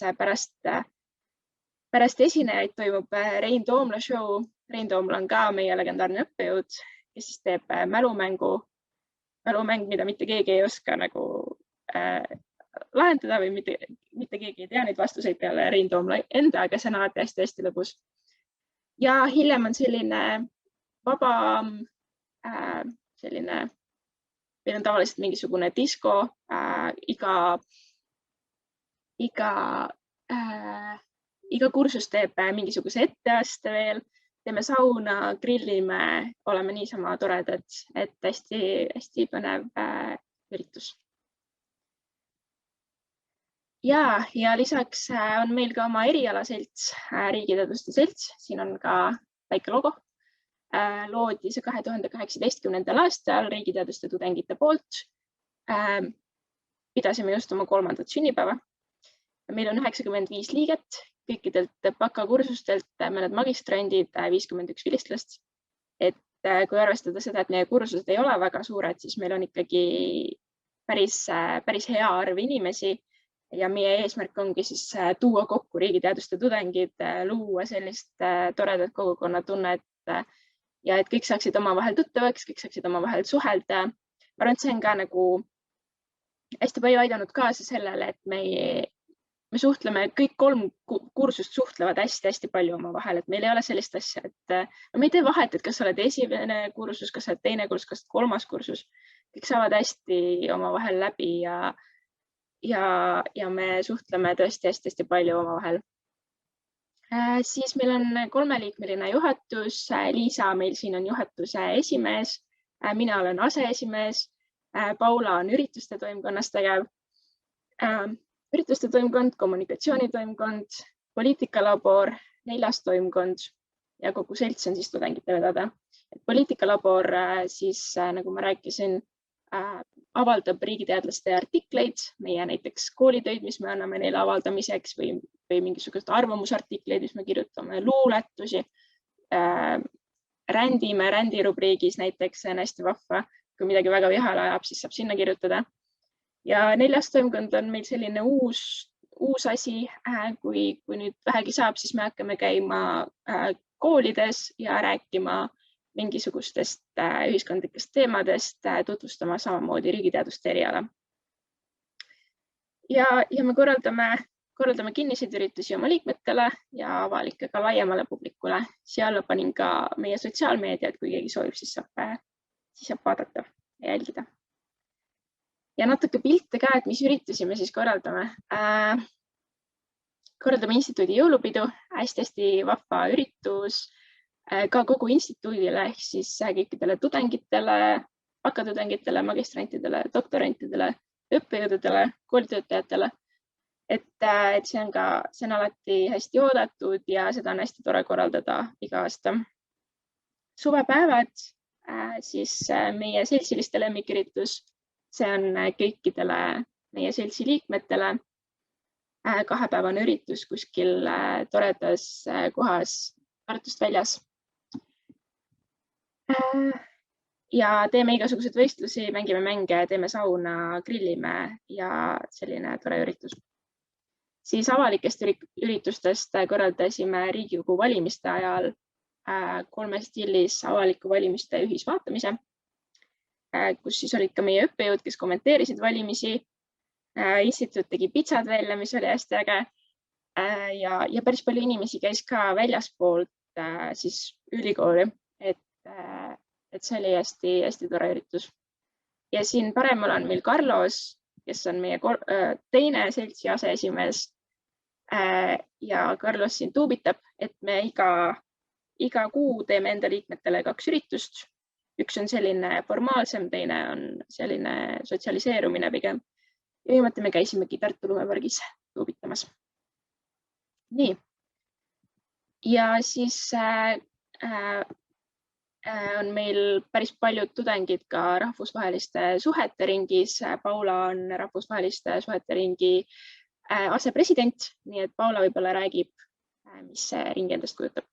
pärast esinejaid toimub Rein Toomla show. Rein Toomla on ka meie legendaarne õppejõud, kes siis teeb mälumäng, mida mitte keegi ei oska nagu lahendada või mitte keegi ei tea neid vastuseid peale Rein Toomla enda, aga see on alati hästi-hästi lõbus. Ja hiljem on selline vaba, meil on tavaliselt mingisugune disko, iga kursus teeb mingisuguse etteaste veel, teeme sauna, grillime, oleme niisama toredad, et hästi põnev üritus. Ja lisaks on meil ka oma erialaselts, Riigiteaduste Selts, siin on ka väike logo. Loodi see 2018. aastal riigiteaduste tudengite poolt. Pidasime just oma 3. sünnipäeva Meil on 95 liiget, kõikidelt bakakursustelt mõned magistrandid, 51 vilistlast. Et kui arvestada seda, et meie kursused ei ole väga suured, siis meil on ikkagi päris hea arv inimesi ja meie eesmärk ongi siis tuua kokku riigiteaduste tudengid, luua sellist toredat kogukonnatunnet ja et kõik saaksid omavahel tuttavaks, kõik saaksid omavahel suhelda. Ma arvan, et see on ka nagu hästi palju aidanud kaasa sellele, et me suhtleme, kõik 3 kursust suhtlevad hästi palju omavahel, et meil ei ole sellist asja, et me ei tee vahet, et kas sa oled esimene kursus, kas sa oled teine kursus, kas 3. kursus. Kõik saavad hästi omavahel läbi ja me suhtleme tõesti hästi palju omavahel. Siis meil on 3-liikmeline juhatus. Liisa meil siin on juhatuse esimees. Mina olen aseesimees. Paula on ürituste toimkonnas tegev. Ürituste toimkond, kommunikatsioonitoimkond, poliitikalabor, 4. toimkond ja kogu selts on siis tudengite vedada. Poliitikalabor siis, nagu ma rääkisin, avaldab riigiteadlaste artikleid, meie näiteks koolitöid, mis me anname neile avaldamiseks või mingisugused arvamusartikleid, mis me kirjutame, luuletusi. Rändirubriigis näiteks on hästi vahva, kui midagi väga vihale ajab, siis saab sinna kirjutada. Ja 4. toimkond on meil selline uus asi, kui nüüd vähegi saab, siis me hakkame käima koolides ja rääkima mingisugustest ühiskondlikest teemadest, tutvustama samamoodi riigiteaduste eriala. Ja me korraldame kinniseid üritusi oma liikmetele ja avalikke ka laiemale publikule. Seal panin ka meie sotsiaalmeediat, kui keegi soovib, siis saab vaadata ja jälgida. Ja natuke pilte ka, et mis üritusi me siis korraldame. Korraldame instituudi jõulupidu, hästi vahva üritus, ka kogu instituudile ehk siis kõikidele tudengitele, bakatudengitele, magistrantidele, doktorantidele, õppejõududele, koolitöötajatele. Et see on alati hästi oodatud ja seda on hästi tore korraldada iga aasta. Suvepäevad, siis meie seltsiliste lemmiküritus. See on kõikidele meie seltsi liikmetele 2-päevane üritus kuskil toredas kohas Tartust väljas. Ja teeme igasugused võistlusi, mängime mänge, teeme sauna, grillime ja selline tore üritus. Siis avalikest üritustest korraldasime Riigikogu valimiste ajal 3 stiilis avaliku valimiste ühisvaatamise, kus siis olid ka meie õppejõud, kes kommenteerisid valimisi. Instituut tegi pitsad välja, mis oli hästi äge. Ja päris palju inimesi käis ka väljaspoolt siis ülikooli, et see oli hästi tore üritus. Ja siin paremal on meil Carlos, kes on meie teine seltsi aseesimees. Ja Carlos siin tuubitab, et me iga kuu teeme enda liikmetele 2 üritust. Üks on selline formaalsem, teine on selline sotsialiseerumine pigem. Ja viimati me käisimegi Tartu lumepargis tuubitamas. Nii. Ja siis on meil päris paljud tudengid ka rahvusvaheliste suhete ringis. Paula on rahvusvaheliste suhete ringi asepresident, nii et Paula võib-olla räägib, mis see ring endast kujutab.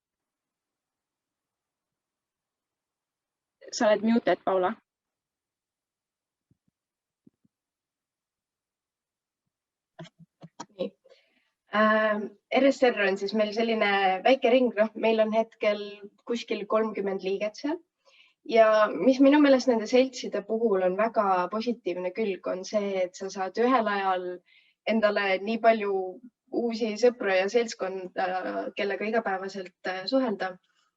Sa oled muted, Paula. RSR on siis meil selline väike ring, meil on hetkel kuskil 30 liiget seal. Ja mis minu meelest nende seltside puhul on väga positiivne külg, on see, et sa saad ühel ajal endale nii palju uusi sõpru ja seltskonda, kellega igapäevaselt suhelda.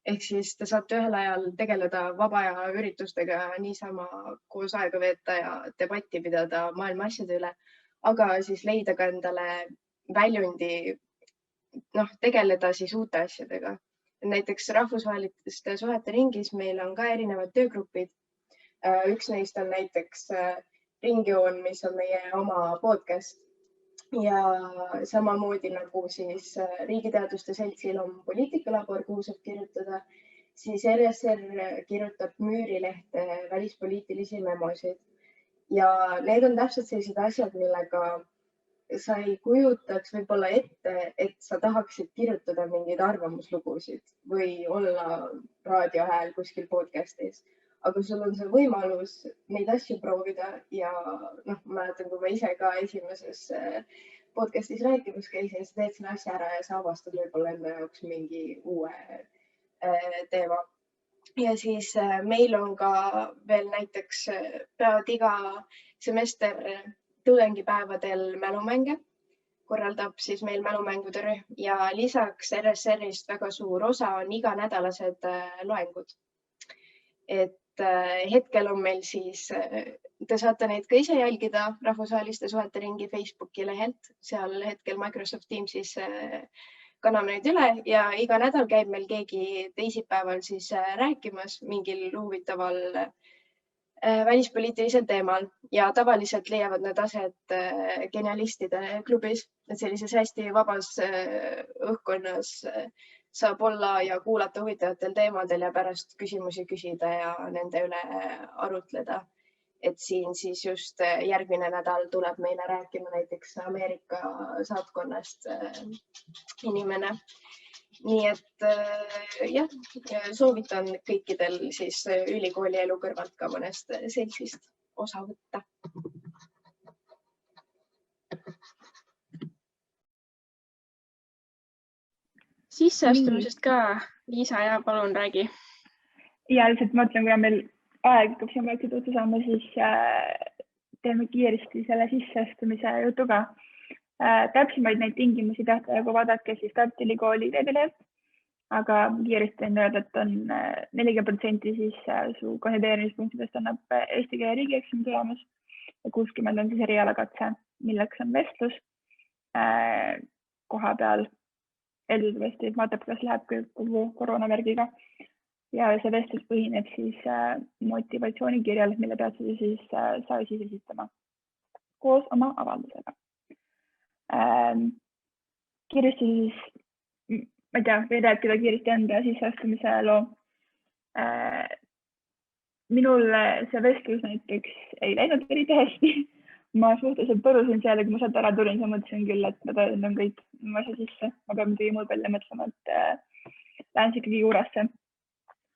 Ehk siis te saate ühel ajal tegeleda vaba aja üritustega niisama koos aega veeta ja debatti pidada maailma asjade üle, aga siis leida ka endale väljundi, tegeleda siis uute asjadega. Näiteks rahvusvaheliste suhete ringis meil on ka erinevad töögrupid. Üks neist on näiteks Ringjoon, mis on meie oma podcast. Ja samamoodi nagu siis riigiteaduste seltsil on poliitikalabor, kuhu saab kirjutada, siis RSR kirjutab Müürilehte välispoliitilisi memosid. Ja need on täpselt sellised asjad, millega sa ei kujutaks võib-olla ette, et sa tahaksid kirjutada mingeid arvamuslugusid või olla raadiohääl kuskil podcastis. Aga sul on see võimalus neid asju proovida ja noh, ma mäletan, kui ma ise ka esimeses podcastis rääkimas käisin, sa teed selle asja ära ja sa avastad võib-olla enda jaoks mingi uue teema. Ja siis meil on ka veel näiteks peavad iga semester tudengipäevadel mälumänge, korraldab siis meil mälumängude rühm ja lisaks RSR-ist väga suur osa on iganädalased loengud. Et hetkel on meil siis, te saate neid ka ise jälgida rahvusvaheliste suhete ringi Facebooki lehelt, seal hetkel Microsoft Teamsis kanname neid üle ja iga nädal käib meil keegi teisipäeval siis rääkimas mingil huvitaval välispoliitilisel teemal ja tavaliselt leiavad need aset genialistide klubis, et sellises hästi vabas õhkkonnas saab olla ja kuulata huvitavatel teemadel ja pärast küsimusi küsida ja nende üle arutleda. Et siin siis just järgmine nädal tuleb meile rääkima näiteks Ameerika saatkonnast inimene. Nii et jah, soovitan kõikidel siis ülikooli elu kõrvalt ka mõnest seltsist osa võtta. Sisseastumisest ka, Liisa, ja palun räägi. Ja lihtsalt mõtlen, kui meil aeg hakkab siin vaikselt otsa saama, siis teeme kiiresti selle sisseastumise jutu ka. Täpsemaid neid tingimusi tähtaegu vaadake siis Tartu Ülikooli veebilehelt, aga kiiresti on öelda, et on 40% siis su kandideerimispunktidest annab eesti keele riigieksami tulemus ja 60 on siis erialakatse, milleks on vestlus koha peal. Eeldavasti vaatab, kas läheb kogu koroonavärgiga ja see vestlus põhineb siis motivatsioonikirjal, mille pead siis sa siis esitama koos oma avaldusega. Kiiresti siis, ma ei tea, või rääkida kiiresti enda sisseastumise loo. Minul see vestlus näiteks ei läinud eriti hästi. Ma suhteliselt põrusin seal ja kui ma sealt ära tulin, siis mõtlesin küll, et ma tõendan kõik asja sisse. Ma pean midagi muud välja mõtlema, et lähen ikkagi juuresse.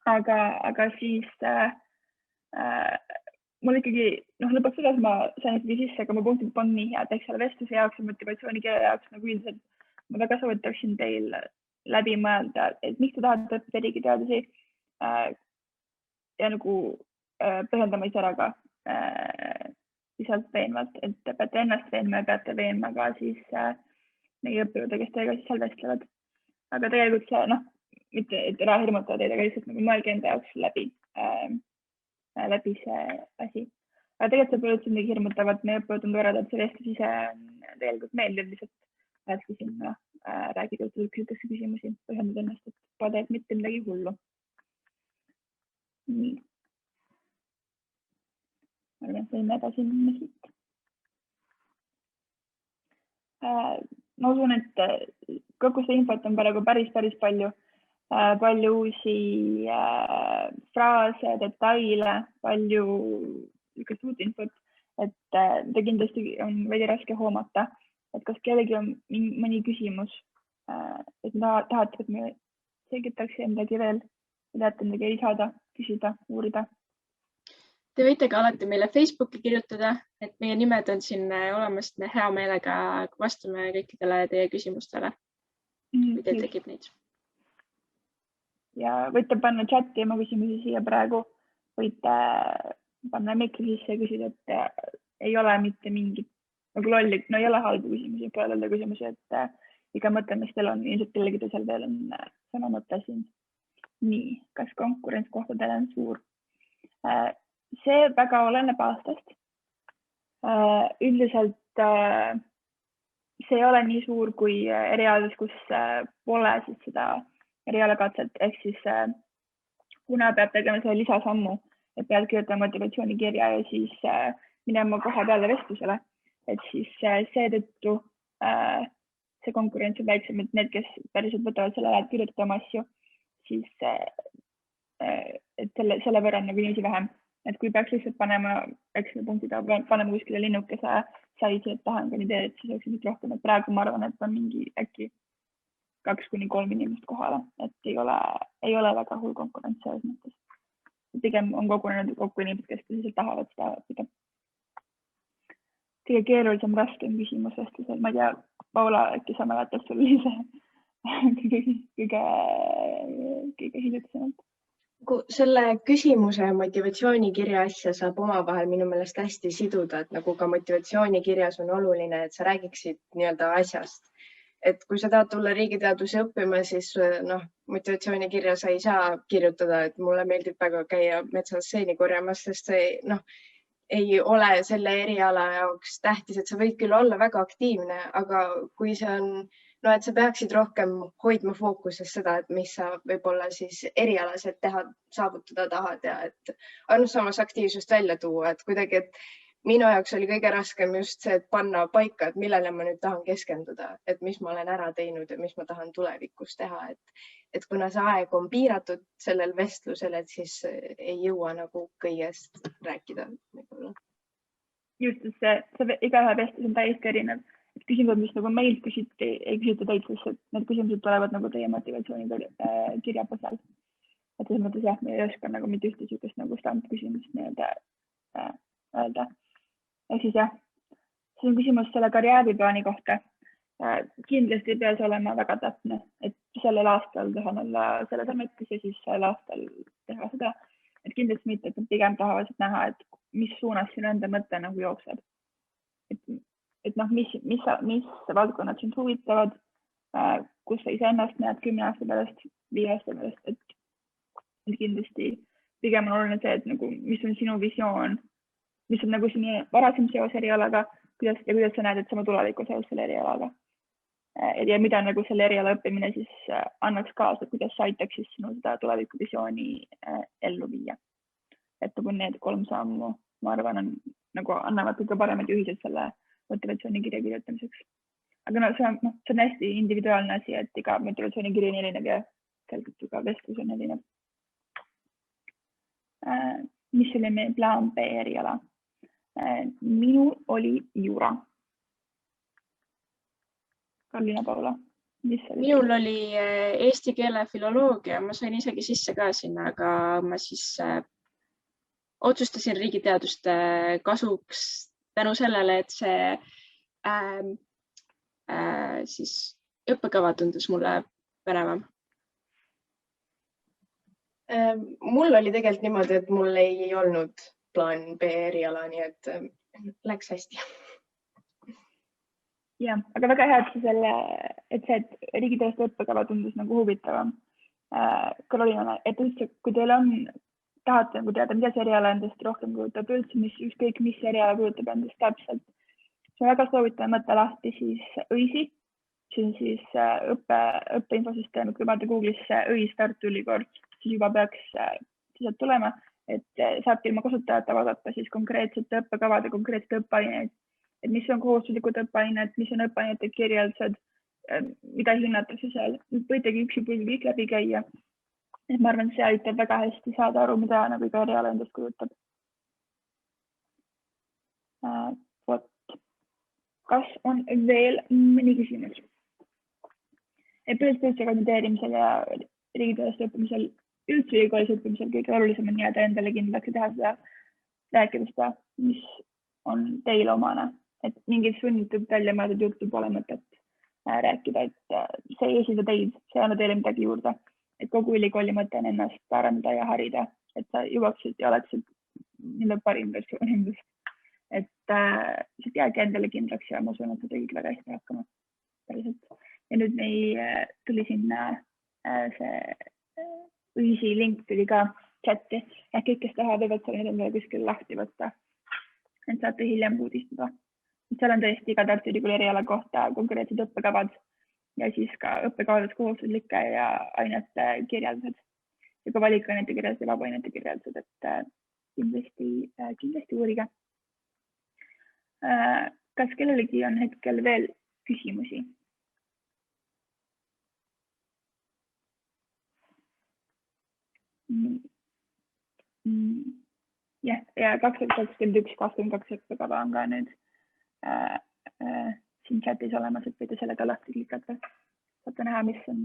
Aga siis mul ikkagi, lõpuks üles ma sain ikkagi sisse, aga mu punktid on nii head, eks selle vestluse jaoks ja motivatsioonikirja jaoks nagu üldiselt ma väga soovitaksin teil läbi mõelda, et miks te tahate õppida riigiteadusi ja nagu põhjendama ise ära ka lihtsalt veenvalt, et te peate ennast veenma ja peate veenma ka siis meie õppejõude, kes teiega siis seal vestlevad. Aga tegelikult see, mitte et ära hirmutada teid, aga lihtsalt nagu mõelge enda jaoks läbi see asi. Aga tegelikult see pole üldse midagi hirmutavat, meie õppejõud on toredad, see vestlus ise on tegelikult meeldiv, lihtsalt pääski sinna räägida, küsitakse küsimusi, põhjendada ennast, et pole mitte midagi hullu. Nii. Ma arvan, et võime edasi minna siit. Ma usun, et kogu see infot on praegu päris palju. Palju uusi fraase, detaile, palju uut infot, et ta kindlasti on veidi raske hoomata, et kas kellegi on mõni küsimus, et tahate, et me selgitaks midagi veel, tahate midagi ei saada, küsida, uurida. Te võite ka alati meile Facebooki kirjutada, et meie nimed on siin olemas, me hea meelega vastame kõikidele teie küsimustele, kui teil tekib neid. Ja võite panna chati oma küsimusi siia praegu, võite panna mikri sisse ja küsida, et ei ole mitte mingit, nagu lolli, no ei ole halbu küsimusi, pole lolli küsimusi, et iga mõte, mis teil on, ilmselt kellegi teisel veel on sama mõte siin. Nii, kas konkurents kohtadele on suur? See väga oleneb aastast. Üldiselt see ei ole nii suur kui erialadus, kus pole siis seda erialakatset, ehk siis kuna peab tegema selle lisasammu, et pead kirjutama motivatsioonikirja ja siis minema koha peale vestlusele, et siis seetõttu see konkurents on väiksem, et need, kes päriselt võtavad selle ajal kirjutada oma asju, siis et selle võrra on nagu inimesi vähem. Et kui peaks lihtsalt panema eksamipunktid, panema kuskile linnukese sa ise tahan kandideerida, siis oleks nüüd rohkem, et praegu ma arvan, et on mingi äkki 2-3 inimest kohale, et ei ole väga hull konkurents selles mõttes. Pigem on kogunenud kokku inimesed, kes tõsiselt tahavad seda õppida. Kõige keerulisem raskem küsimus vastusel, ma ei tea, Paula, äkki sa mäletad sul ise kõige hiljutisemalt? Selle küsimuse ja motivatsioonikirja asja saab omavahel minu meelest hästi siduda, et nagu ka motivatsioonikirjas on oluline, et sa räägiksid nii-öelda asjast. Et kui sa tahad tulla riigiteadusi õppima, siis motivatsioonikirja sa ei saa kirjutada, et mulle meeldib väga käia metsas seeni korjamas, sest see ei ole selle eriala jaoks tähtis, et sa võid küll olla väga aktiivne, aga kui see on, et sa peaksid rohkem hoidma fookuses seda, et mis sa võib-olla siis erialaselt saavutada tahad ja et ainult samas aktiivsust välja tuua, et kuidagi, et minu jaoks oli kõige raskem just see, et panna paika, et millele ma nüüd tahan keskenduda, et mis ma olen ära teinud ja mis ma tahan tulevikus teha, et kuna see aeg on piiratud sellel vestlusel, et siis ei jõua nagu kõigest rääkida. Just, see igaühe vestlus on täiesti erinev. Küsimused, mis nagu meilt küsiti, ei küsita teilt, sest need küsimused tulevad nagu teie motivatsioonikirja põhjal. Et selles mõttes jah, me ei oska nagu mitte ühte sükest nagu standküsimust nii-öelda öelda. Ja siis jah, see on küsimus selle karjääriplaani kohta. Kindlasti ei pea see olema väga täpne, et sellel aastal tahan olla selles ametis ja siis sellel aastal teha seda. Et kindlasti mitte, et nad pigem tahavad näha, et mis suunas sinu enda mõte nagu jookseb. Et mis valdkonnad sind huvitavad, kus sa iseennast näed 10 aasta pärast, 5 aasta pärast, et kindlasti pigem on oluline see, et nagu, mis on sinu visioon, mis on nagu sinu varasem seos erialaga, kuidas sa näed, et sama tuleviku seos selle erialaga. Ja mida nagu selle eriala õppimine siis annaks kaasa, kuidas sa aitaks siis sinu seda tuleviku visiooni ellu viia. Et nagu need 3 sammu, ma arvan, nagu annavad kõige paremad juhised selle motivatsioonikirja kirjutamiseks. Aga see on hästi individuaalne asi, et iga motivatsioonikiri on erinev ja selgelt ka vestlus on erinev. Mis oli meie plaan B eriala? Minu oli juura. Karlina, Paula, mis oli? Minul oli eesti keele filoloogia, ma sain isegi sisse ka sinna, aga ma siis otsustasin riigiteaduste kasuks tänu sellele, et see siis õppekava tundus mulle põnevam. Mul oli tegelikult niimoodi, et mul ei olnud plaan B eriala, nii et läks hästi. Ja, aga väga hea, et riigiteaduste õppekava tundus nagu huvitavam. Karolina, et üldse, kui teil tahate nagu teada, mida see eriala endast rohkem kujutab, üldse ükskõik mis eriala kujutab endast täpselt. See on väga soovitav mõte lahti siis ÕIS-i, see on siis õppeinfosüsteem, kui vaadata Google'isse ÕIS Tartu Ülikool, siis juba peaks sealt tulema, et saabki ilma kasutajata vaadata siis konkreetsete õppekavade, konkreetsete õppeaineid, et mis on kohustuslikud õppeained, mis on õppeainete kirjeldused, mida hinnatakse seal. Võitegi üksipulgi kõik läbi käia. Et ma arvan, see aitab väga hästi saada aru, mida nagu iga eriala endast kujutab. Kas on veel mõni küsimus? Põhimõtteliselt kandideerimisel ja riigiteaduste õppimisel, üldse ülikoolis õppimisel kõige olulisem on jääda endale kindlaks ja teha seda, rääkida seda, mis on teile omane. Et mingid sunnitud välja mõeldud juttu pole mõtet rääkida, et see ei esinda teid, see ei anna teile midagi juurde. Et kogu ülikooli mõte on ennast arendada ja harida, et sa jõuaksid ja oleksid nii-öelda parim versioon endast. Et jäägi endale kindlaks ja ma usun, et see kõik väga hästi hakkama. Päriselt. Ja nüüd meil tuli sinna see ÜIS-i link tuli ka chati. Ja kõik, kes tahavad, võivad seal endale kuskil lahti võtta. Et saate hiljem uudistada. Seal on tõesti iga Tartu Ülikooli eriala kohta konkreetsed õppekavad ja siis ka õppekavades kohustuslike ja ainete kirjeldused. Ja ka valikainete kirjeldused ja vabainete kirjeldused, et kindlasti uurige. Kas kellelegi on hetkel veel küsimusi? Ja 2021-2022 õppekava on ka nüüd siin chatis olemas, et võite sellega lahti klikata. Saate näha, mis on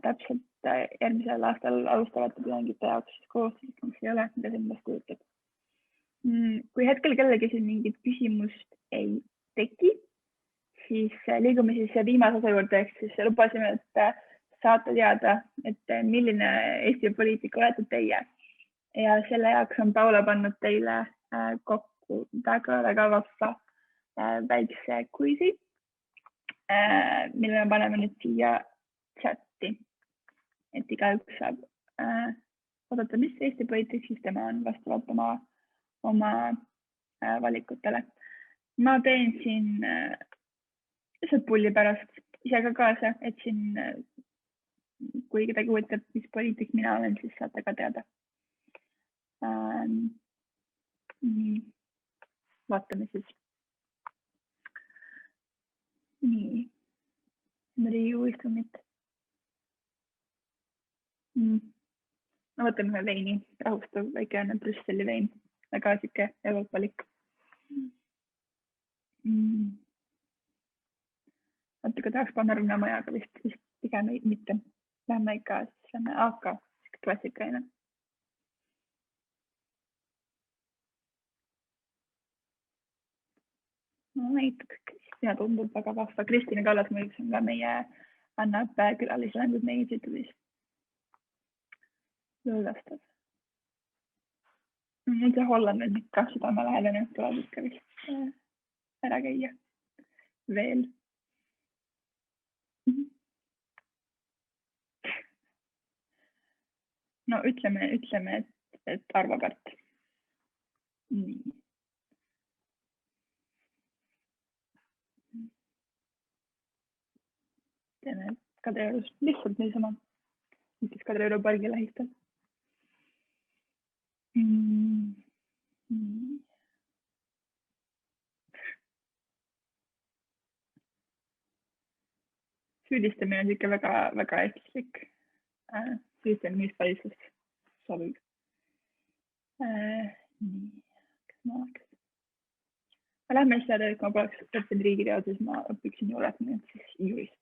täpselt järgmisel aastal alustavate tudengite jaoks siis kohustuslik, mis ei ole, mida see endast kujutab. Kui hetkel kellelgi siin mingit küsimust ei teki, siis liigume siis viimase osa juurde, ehk siis lubasime, et saate teada, et milline Eesti poliitika olete teie. Ja selle jaoks on Paula pannud teile kokku väga vahva väikse quizi, mille me paneme nüüd siia chatti, et igaüks saab oodata, mis Eesti poliitik siis tema on vastavalt oma valikutele. Ma teen siin lihtsalt pulli pärast ise ka kaasa, et siin, kui kedagi huvitab, mis poliitik mina olen, siis saate ka teada. Nii, vaatame siis. Nii, Riigikogu istungit. Ma võtan ühe veini, rahustav väike Brüsseli vein, väga siuke euroopalik. Natuke tahaks panna Rõnnamaja, aga vist pigem mitte. Lähme ikka, siis lähme AK, klassikaline. No näiteks Kristina tundub väga vahva. Kristina Kallas muidugi on ka meie, annab külalislangud meie instituudis. Lõõgastav. See Holland on ikka südamelähedane, tuleb ikka vist ära käia veel. No ütleme, et Arvo-Pärt. Nii. Teeme Kadriorus lihtsalt niisama. Näiteks Kadrioru pargi lähistel. Süüdistamine on ikka väga eestlaslik. Süüdistamine mis valitsust sobib. Nii, kas ma oleks? Ma lähme seda tööd, kui ma poleks õppinud riigiteaduses, ma õpiksin juuratmine, siis jurist.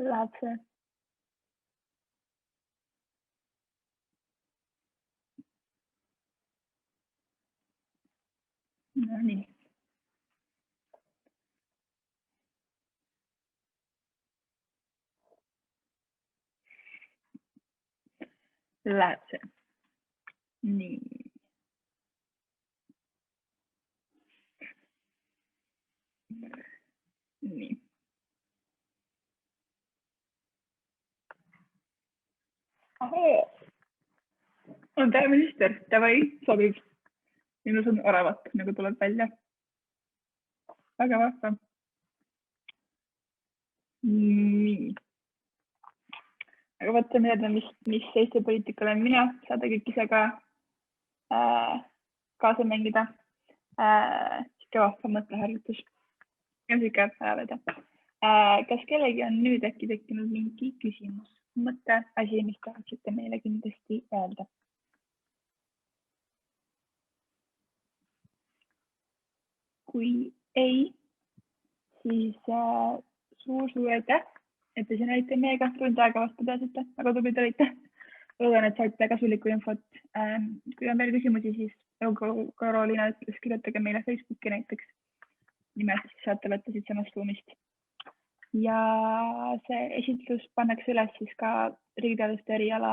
Läheb see. No nii. Läheb see. Nii. Nii. Ahoo. On peaminister, davai, sobib. Minus on oravat, nagu tuleb välja. Väga vahva. Nii. Aga võtame teada, mis Eesti poliitikal on mina. Saate kõik ise ka kaasa mängida. Sikke vahva mõtteharjutus. Ja sikke ajaleda. Kas kellegi on nüüd äkki tekkinud mingi küsimus? Mõtte asi, mis tahaksite meile kindlasti öelda? Kui ei, siis suur aitäh, et te siin olite meiega tund aega vastu pääsite, väga tublid olite. Loodan, et saite kasulikku infot. Kui on veel küsimusi, siis Karoliina ütles, kirjutage meile Facebooki näiteks. Nimelt saate võtta siit samast ruumist. Ja see esitlus pannakse üles siis ka riigiteaduste eriala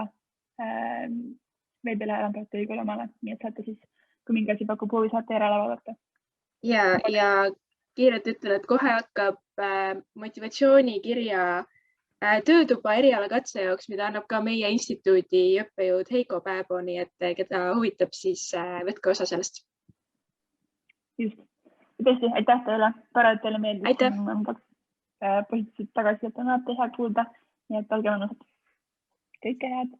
veebilehel Antarkti ülikooli, nii et saate siis, kui mingi asi pakub huvi, saate järele vaadata. Ja kiirelt ütlen, et kohe hakkab motivatsioonikirja töötuba erialakatse jaoks, mida annab ka meie instituudi õppejõud Heiko Pääbo, nii et keda huvitab, siis võtke osa sellest. Just. Tõesti, aitäh teile. Tore, et teile meeldib. Aitäh. Positiivselt tagasisidet on alati hea kuulda, nii et olge mõnusad. Kõike head.